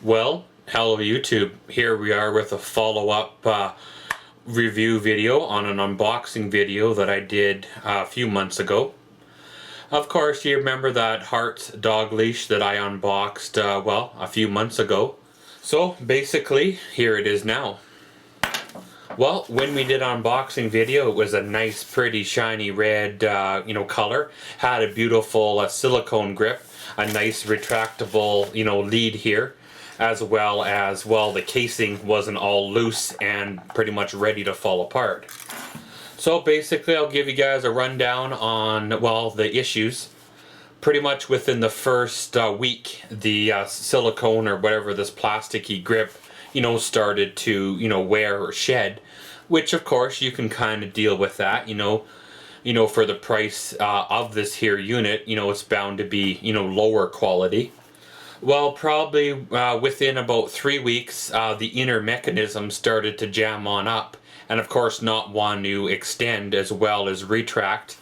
Well, hello YouTube. Here we are with a follow-up review video on an unboxing video that I did a few months ago. Of course, you remember that Hartz dog leash that I unboxed, a few months ago. So basically, here it is now. Well, when we did unboxing video, it was a nice, pretty, shiny red, color. Had a beautiful silicone grip, a nice retractable, lead here, as well as, the casing wasn't all loose and pretty much ready to fall apart. So basically, I'll give you guys a rundown on, the issues. Pretty much within the first week, the silicone or whatever, this plasticky grip, started to, wear or shed, which of course you can kind of deal with that, for the price of this here unit, it's bound to be, lower quality. Well, probably within about 3 weeks, the inner mechanism started to jam on up, and of course not want to extend as well as retract.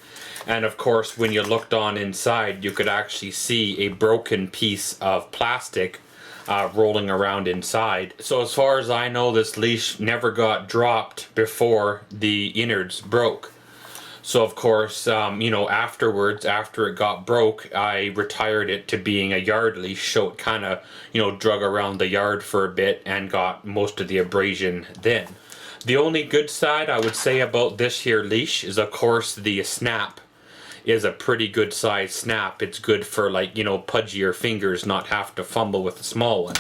And of course, when you looked on inside, you could actually see a broken piece of plastic rolling around inside. So as far as I know, this leash never got dropped before the innards broke. So of course, afterwards, after it got broke, I retired it to being a yard leash, so it kind of, drug around the yard for a bit and got most of the abrasion then. The only good side I would say about this here leash is, of course, the snap is a pretty good size snap. It's good for, pudgier fingers, not have to fumble with the small one.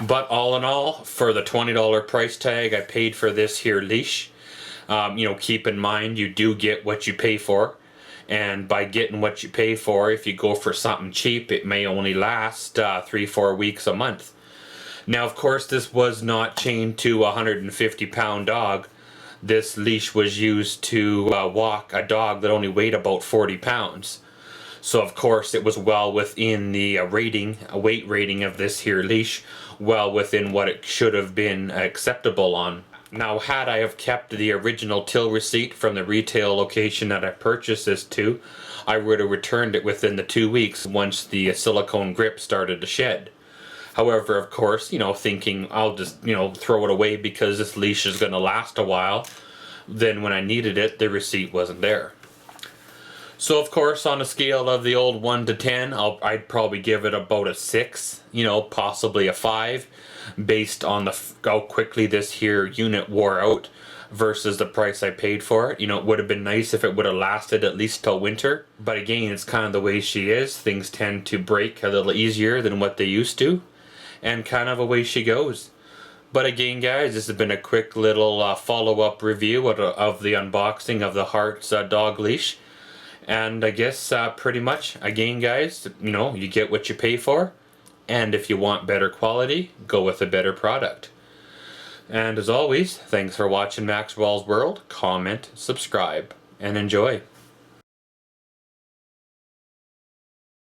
But all in all, for the $20 price tag I paid for this here leash, keep in mind you do get what you pay for. And by getting what you pay for, if you go for something cheap, it may only last 3-4 weeks a month. Now, of course, this was not chained to a 150-pound dog. This leash was used to walk a dog that only weighed about 40 pounds. So of course it was well within the weight rating of this here leash, well within what it should have been acceptable on. Now, had I have kept the original till receipt from the retail location that I purchased this to, I would have returned it within the 2 weeks once the silicone grip started to shed. However, of course, thinking I'll just, throw it away because this leash is going to last a while. Then when I needed it, the receipt wasn't there. So, of course, on a scale of the old 1 to 10, I'd probably give it about a 6, possibly a 5, based on how quickly this here unit wore out versus the price I paid for it. It would have been nice if it would have lasted at least till winter. But again, it's kind of the way she is. Things tend to break a little easier than what they used to. And kind of away she goes. But again, guys, this has been a quick little follow-up review of the unboxing of the Hartz dog leash. And I guess pretty much, again, guys, you get what you pay for. And if you want better quality, go with a better product. And as always, thanks for watching Maxwell's World. Comment, subscribe, and enjoy.